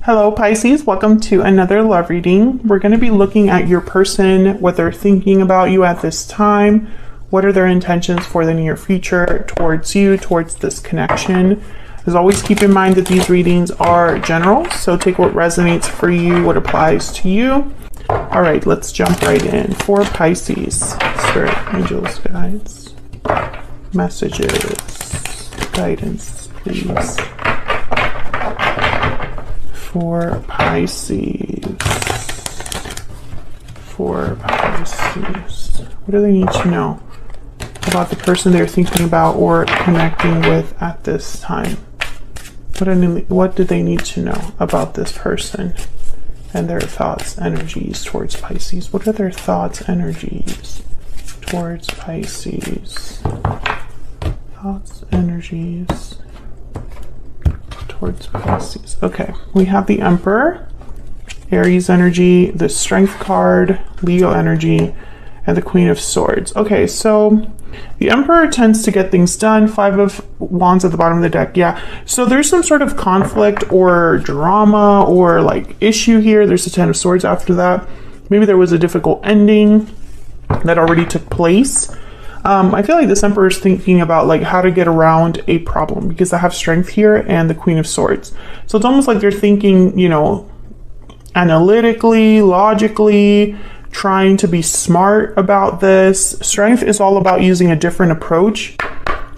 Hello Pisces, welcome to another love reading. We're going to be looking at your person, what they're thinking about you at this time, what are their intentions for the near future towards you, towards this connection. As always, keep in mind that these readings are general, so take what resonates for you, what applies to you. All right, let's jump right in. For Pisces, Spirit, Angels, Guides, messages, guidance, please. For Pisces. What do they need to know about the person they're thinking about or connecting with at this time? What do they need to know about this person and their thoughts, energies towards Pisces? What are their thoughts, energies towards Pisces? Thoughts, energies towards Pisces. Okay, we have the Emperor, Aries energy, the Strength card, Leo energy, and the Queen of Swords. Okay, so the Emperor tends to get things done. 5 of Wands at the bottom of the deck. Yeah, so there's some sort of conflict or drama or like issue here. There's the 10 of Swords after that. Maybe there was a difficult ending that already took place. I feel like this Emperor is thinking about like how to get around a problem because I have Strength here and the Queen of Swords. So it's almost like they're thinking, you know, analytically, logically, trying to be smart about this. Strength is all about using a different approach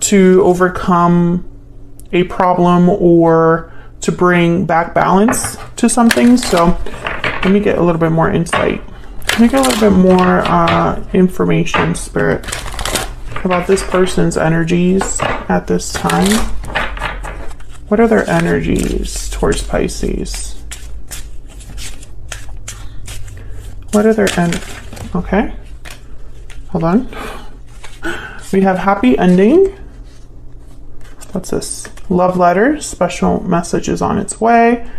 to overcome a problem or to bring back balance to something. So let me get a little bit more insight. Let me get a little bit more information, Spirit, about this person's energies at this time. What are their energies towards Pisces? What are their okay, hold on. We have happy ending. What's this? Love letter, special message is on its way.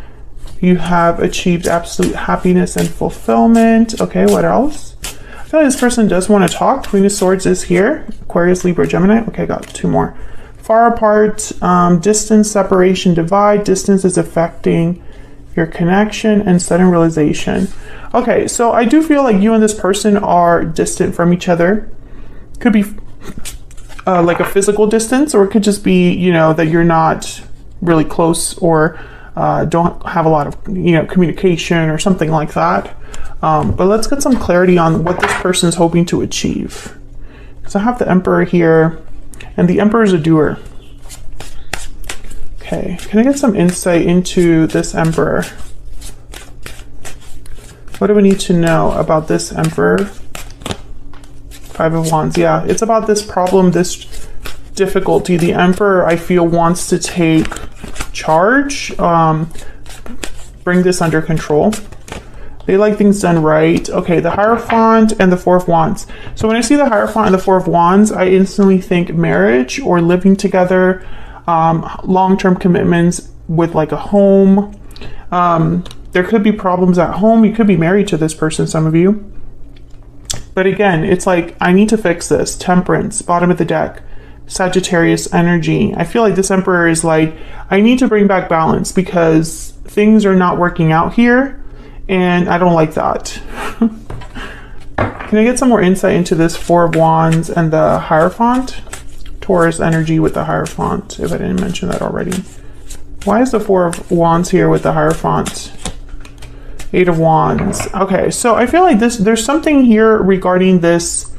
You have achieved absolute happiness and fulfillment. Okay, what else? I feel like this person does want to talk. Queen of Swords is here. Aquarius, Libra, Gemini. Okay, got 2 more. Far apart, distance, separation, divide. Distance is affecting your connection and sudden realization. Okay, so I do feel like you and this person are distant from each other. Could be like a physical distance, or it could just be, you know, that you're not really close or don't have a lot of, you know, communication or something like that. But let's get some clarity on what this person is hoping to achieve. So I have the Emperor here, and the Emperor is a doer. Okay, can I get some insight into this Emperor? What do we need to know about this Emperor? 5 of Wands, yeah, it's about this problem, this difficulty. The Emperor, I feel, wants to take charge, bring this under control. They like things done right. Okay, the Hierophant and the 4 of Wands. So when I see the Hierophant and the 4 of Wands, I instantly think marriage or living together, long-term commitments with like a home. There could be problems at home. You could be married to this person, some of you. But again, it's like, I need to fix this. Temperance, bottom of the deck. Sagittarius energy. I feel like this Emperor is like, I need to bring back balance because things are not working out here. And I don't like that. Can I get some more insight into this 4 of Wands and the Hierophant? Taurus energy with the Hierophant, if I didn't mention that already. Why is the 4 of Wands here with the Hierophant? 8 of Wands. Okay, so I feel like there's something here regarding this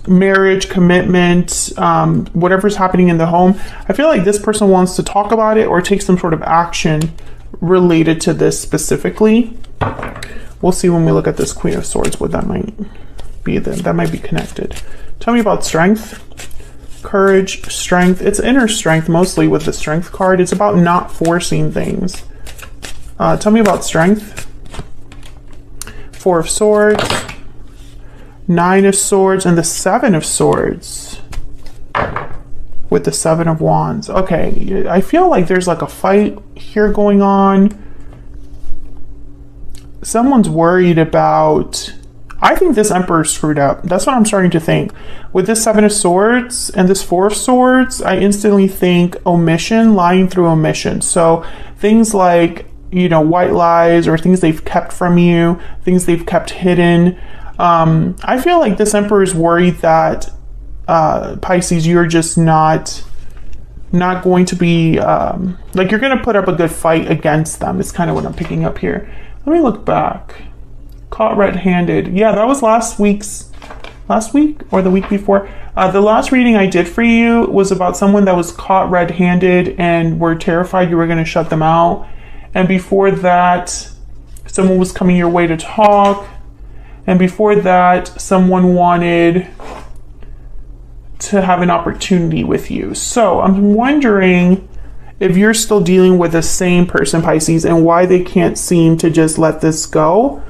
marriage, commitment, whatever's happening in the home. I feel like this person wants to talk about it or take some sort of action related to this specifically. We'll see when we look at this Queen of Swords what that might be. That might be connected. Tell me about strength. Courage, strength. It's inner strength mostly with the Strength card. It's about not forcing things. Tell me about strength. 4 of Swords. 9 of Swords and the 7 of Swords with the 7 of Wands. Okay, I feel like there's like a fight here going on. Someone's worried about I think this Emperor screwed up. That's what I'm starting to think. With this Seven of Swords and this Four of Swords, I instantly think omission, lying through omission. So things like, you know, white lies or things they've kept from you, things they've kept hidden. I feel like this Emperor is worried that Pisces, you're just not going to be, like you're going to put up a good fight against them. It's kind of what I'm picking up here. Let me look back. Caught red-handed. Yeah, that was last week or the week before. The last reading I did for you was about someone that was caught red-handed and were terrified you were going to shut them out. And before that, someone was coming your way to talk. And before that, someone wanted to have an opportunity with you. So I'm wondering if you're still dealing with the same person, Pisces, and why they can't seem to just let this go.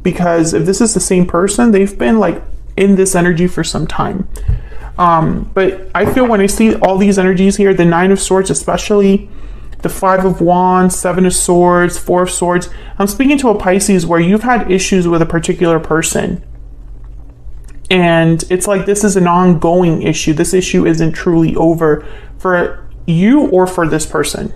Because if this is the same person, they've been like in this energy for some time. But I feel when I see all these energies here, the Nine of Swords, especially the Five of Wands, Seven of Swords, Four of Swords, I'm speaking to a Pisces where you've had issues with a particular person. And it's like this is an ongoing issue. This issue isn't truly over for you or for this person.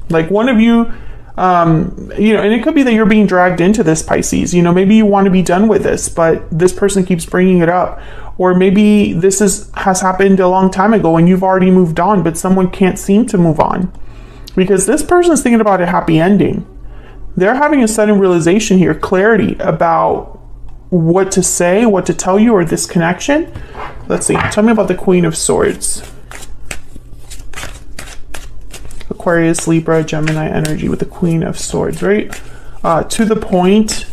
Like one of you, you know, and it could be that you're being dragged into this, Pisces. You know, maybe you want to be done with this, but this person keeps bringing it up. Or maybe this has happened a long time ago and you've already moved on, but someone can't seem to move on. Because this person is thinking about a happy ending. They're having a sudden realization here, clarity about what to say, what to tell you, or this connection. Let's see. Tell me about the Queen of Swords. Aquarius, Libra, Gemini energy with the Queen of Swords, right? To the point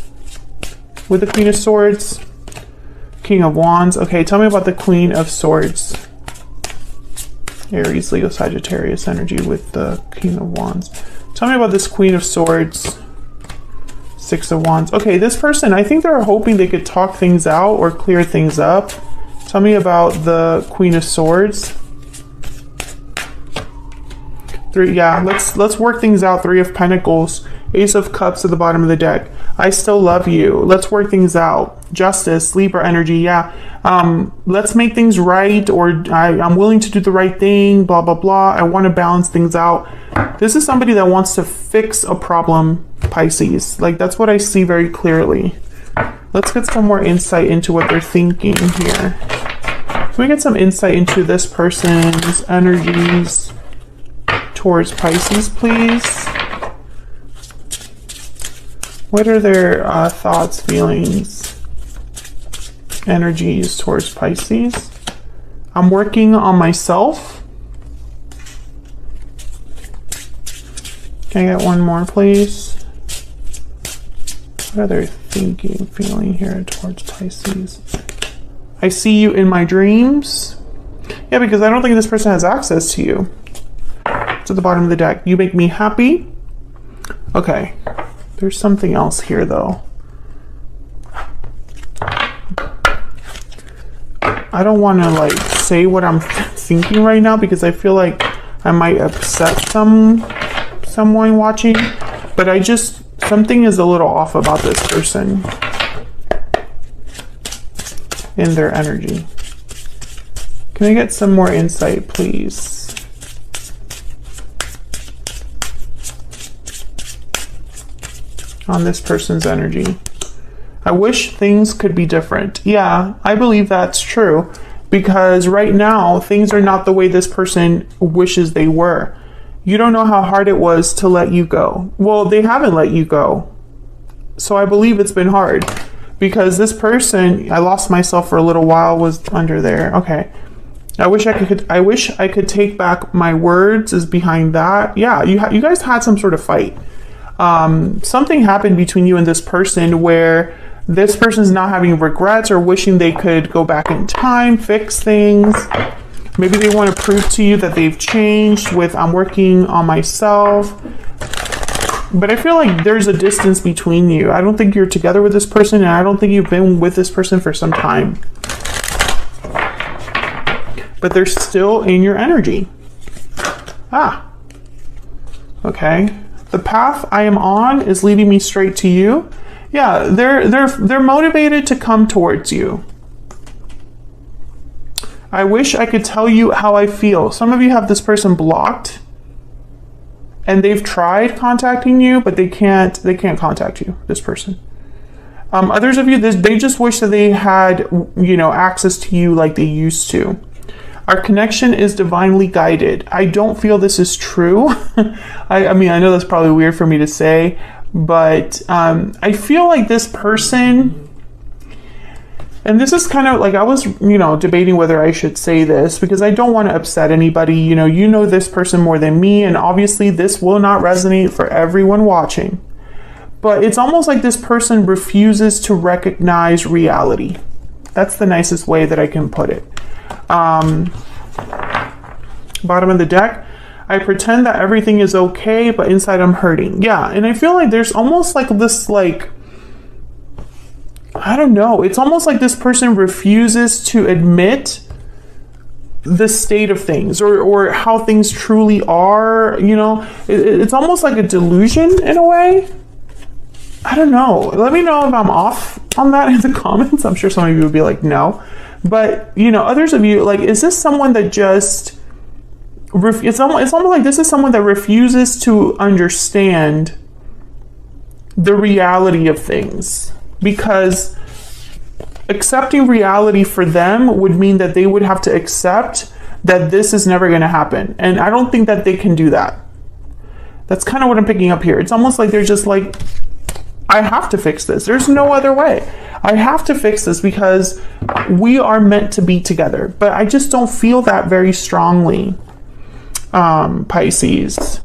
with the Queen of Swords. King of Wands. Okay, tell me about the Queen of Swords. Aries, Leo, Sagittarius energy with the King of Wands. Tell me about this Queen of Swords. Six of Wands. Okay, this person, I think they're hoping they could talk things out or clear things up. Tell me about the Queen of Swords. Yeah, let's work things out. Three of Pentacles, Ace of Cups at the bottom of the deck. I still love you. Let's work things out. Justice, Libra energy. Yeah, let's make things right, or I'm willing to do the right thing. Blah blah blah. I want to balance things out. This is somebody that wants to fix a problem, Pisces. Like that's what I see very clearly. Let's get some more insight into what they're thinking here. Can we get some insight into this person's energies towards Pisces, please? What are their thoughts, feelings, energies towards Pisces? I'm working on myself. Can I get one more, please? What are they thinking, feeling here towards Pisces? I see you in my dreams. Yeah, because I don't think this person has access to you. It's at the bottom of the deck. You make me happy. Okay. There's something else here, though. I don't want to, like, say what I'm thinking right now because I feel like I might upset someone watching. But something is a little off about this person in their energy. Can I get some more insight, please? On this person's energy. I wish things could be different. Yeah, I believe that's true because right now things are not the way this person wishes they were. You don't know how hard it was to let you go. Well, they haven't let you go. So I believe it's been hard because this person, I lost myself for a little while, was under there. Okay. I wish I could take back my words is behind that. Yeah, you guys had some sort of fight. Something happened between you and this person where this person's not having regrets or wishing they could go back in time, fix things. Maybe they want to prove to you that they've changed with I'm working on myself. But I feel like there's a distance between you. I don't think you're together with this person, and I don't think you've been with this person for some time. But they're still in your energy. Okay. The path I am on is leading me straight to you. Yeah, they're motivated to come towards you. I wish I could tell you how I feel. Some of you have this person blocked and they've tried contacting you, but they can't contact you, this person. Others of you, they just wish that they had, access to you like they used to. Our connection is divinely guided. I don't feel this is true. I mean, I know that's probably weird for me to say, but I feel like this person, and this is kind of like, I was, debating whether I should say this because I don't want to upset anybody. You know this person more than me, and obviously this will not resonate for everyone watching. But it's almost like this person refuses to recognize reality. That's the nicest way that I can put it. Bottom of the deck, I pretend that everything is okay, but inside I'm hurting. Yeah, and I feel like there's almost like this, I don't know. It's almost like this person refuses to admit the state of things or how things truly are. It's almost like a delusion in a way. I don't know. Let me know if I'm off on that in the comments. I'm sure some of you would be like, no. But, others of you, is this someone that just, it's almost like this is someone that refuses to understand the reality of things. Because accepting reality for them would mean that they would have to accept that this is never going to happen. And I don't think that they can do that. That's kind of what I'm picking up here. It's almost like they're just like, I have to fix this. There's no other way. I have to fix this because we are meant to be together. But I just don't feel that very strongly, Pisces.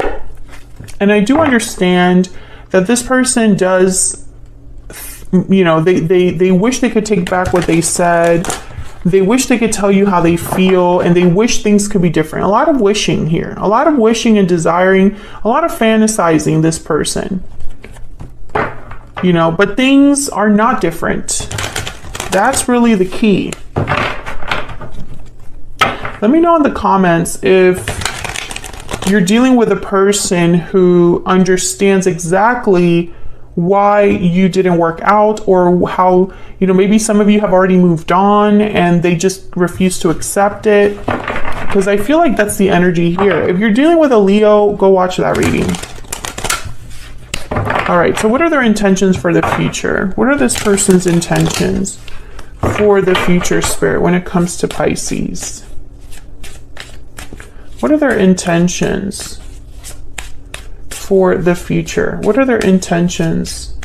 And I do understand that this person does, they wish they could take back what they said. They wish they could tell you how they feel, and they wish things could be different. A lot of wishing here. A lot of wishing and desiring. A lot of fantasizing this person. But things are not different. That's really the key. Let me know in the comments if you're dealing with a person who understands exactly why you didn't work out, or how, maybe some of you have already moved on and they just refuse to accept it. Because I feel like that's the energy here. If you're dealing with a Leo, go watch that reading. All right, so what are their intentions for the future? What are this person's intentions for the future, Spirit, when it comes to Pisces? What are their intentions for the future? What are their intentions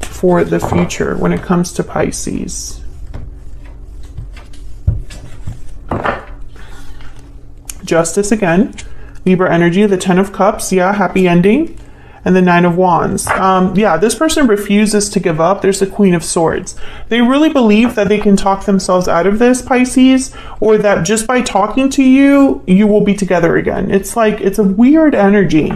for the future when it comes to Pisces? Justice again. Libra energy, the 10 of Cups. Yeah, happy ending. And the 9 of Wands. This person refuses to give up. There's the Queen of Swords. They really believe that they can talk themselves out of this, Pisces, or that just by talking to you, you will be together again. It's like, it's a weird energy.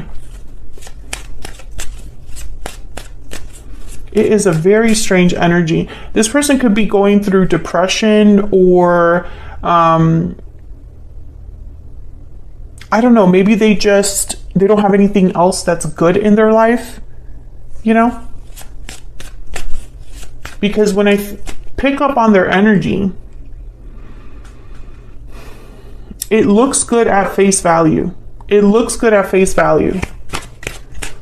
It is a very strange energy. This person could be going through depression, or I don't know, maybe they don't have anything else that's good in their life, Because when I pick up on their energy, it looks good at face value. It looks good at face value.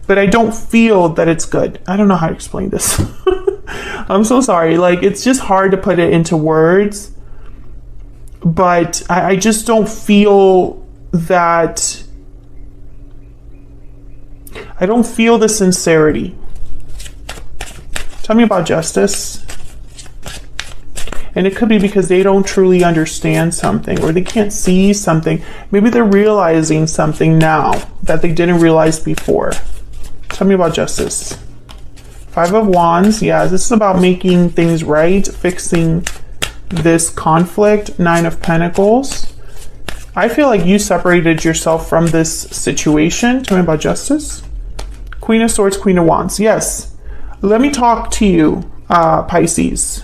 But I don't feel that it's good. I don't know how to explain this. I'm so sorry. It's just hard to put it into words. But I just don't feel that, I don't feel the sincerity. Tell me about Justice. And it could be because they don't truly understand something, or they can't see something. Maybe they're realizing something now that they didn't realize before. Tell me about Justice. 5 of Wands. Yeah, this is about making things right, fixing this conflict. 9 of Pentacles. I feel like you separated yourself from this situation. Tell me about Justice. Queen of Swords, Queen of Wands. Yes. Let me talk to you, Pisces.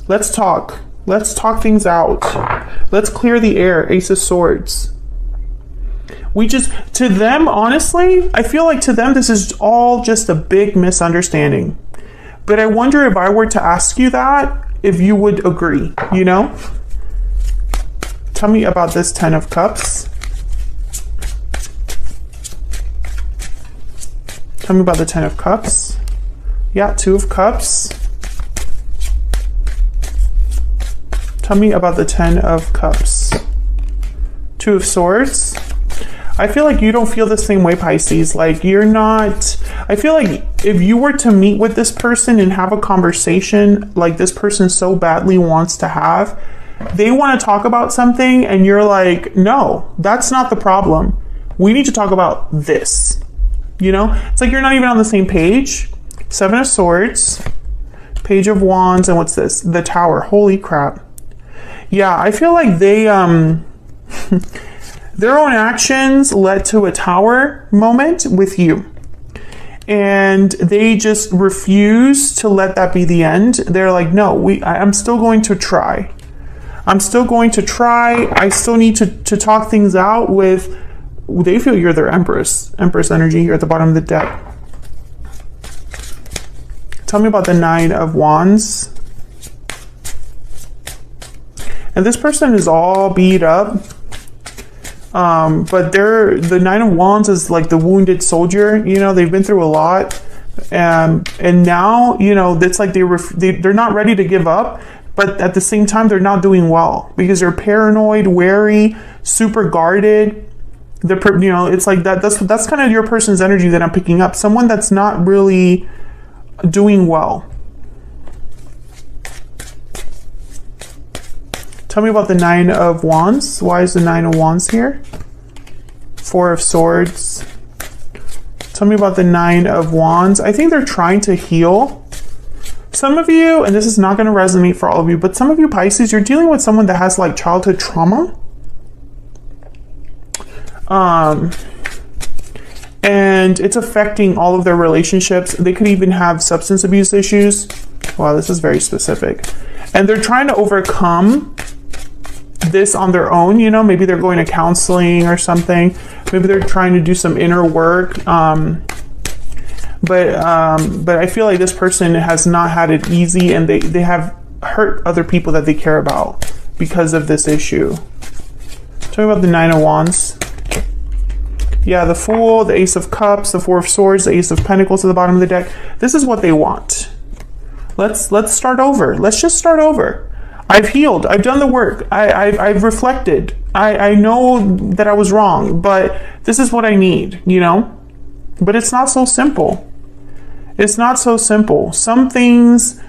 Let's talk. Let's talk things out. Let's clear the air. Ace of Swords. To them, honestly, I feel like to them, this is all just a big misunderstanding. But I wonder if I were to ask you that, if you would agree, you know? Tell me about this 10 of Cups. Tell me about the 10 of Cups. Yeah, 2 of Cups. Tell me about the 10 of Cups. 2 of Swords. I feel like you don't feel the same way, Pisces. Like you're not, I feel like if you were to meet with this person and have a conversation like this person so badly wants to have, they want to talk about something and you're like, no, that's not the problem. We need to talk about this. You know, it's like you're not even on the same page. 7 of Swords, Page of Wands, and what's this? The Tower. Holy crap. Yeah, I feel like they, their own actions led to a Tower moment with you. And they just refuse to let that be the end. They're like, no, I'm still going to try. I'm still going to try. I still need to talk things out with, they feel you're their Empress. Empress energy here at the bottom of the deck. Tell me about the 9 of Wands. And this person is all beat up. But the 9 of Wands is like the wounded soldier. You know, they've been through a lot. And now, you know, it's like they're not ready to give up. But at the same time, they're not doing well because they're paranoid, wary, super guarded. You know, it's like that's kind of your person's energy that I'm picking up. Someone that's not really doing well. Tell me about the 9 of Wands. Why is the 9 of Wands here? 4 of Swords. Tell me about the 9 of Wands. I think they're trying to heal. Some of you, and this is not going to resonate for all of you, but some of you Pisces, you're dealing with someone that has like childhood trauma. And it's affecting all of their relationships. They could even have substance abuse issues. Wow, this is very specific. And they're trying to overcome this on their own, you know, maybe they're going to counseling or something. Maybe they're trying to do some inner work. But I feel like this person has not had it easy, and they have hurt other people that they care about because of this issue. Tell me about the 9 of Wands. Yeah, the Fool, the Ace of Cups, the 4 of Swords, the Ace of Pentacles at the bottom of the deck. This is what they want. Let's start over. Let's just start over. I've healed. I've done the work. I've reflected. I know that I was wrong, but this is what I need, you know? But it's not so simple. It's not so simple. Some things,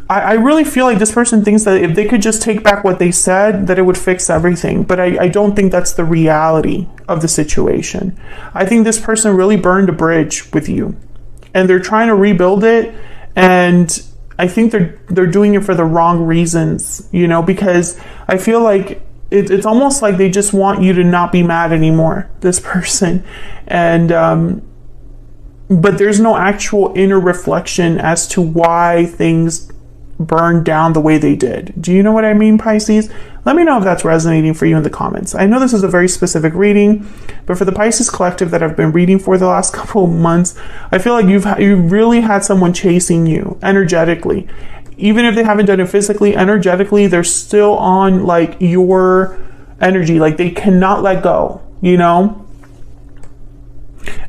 I really feel like this person thinks that if they could just take back what they said, that it would fix everything. But I don't think that's the reality of the situation. I think this person really burned a bridge with you, and they're trying to rebuild it. And I think they're doing it for the wrong reasons, you know, because I feel like it's almost like they just want you to not be mad anymore, this person. And, but there's no actual inner reflection as to why things burned down the way they did. Do you know what I mean, Pisces? Let me know if that's resonating for you in the comments. I know this is a very specific reading, but for the Pisces collective that I've been reading for the last couple of months, I feel like you've really had someone chasing you energetically. Even if they haven't done it physically, energetically, they're still on like your energy. Like they cannot let go, you know?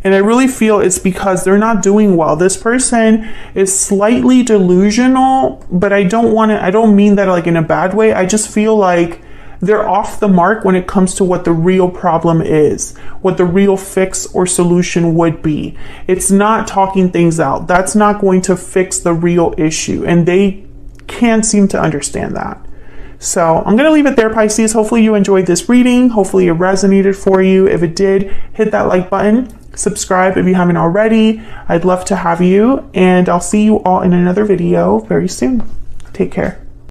And I really feel it's because they're not doing well. This person is slightly delusional, but I don't mean that like in a bad way. I just feel like they're off the mark when it comes to what the real problem is, what the real fix or solution would be. It's not talking things out. That's not going to fix the real issue. And they can't seem to understand that. So I'm going to leave it there, Pisces. Hopefully you enjoyed this reading. Hopefully it resonated for you. If it did, hit that like button. Subscribe if you haven't already. I'd love to have you, and I'll see you all in another video very soon. Take care.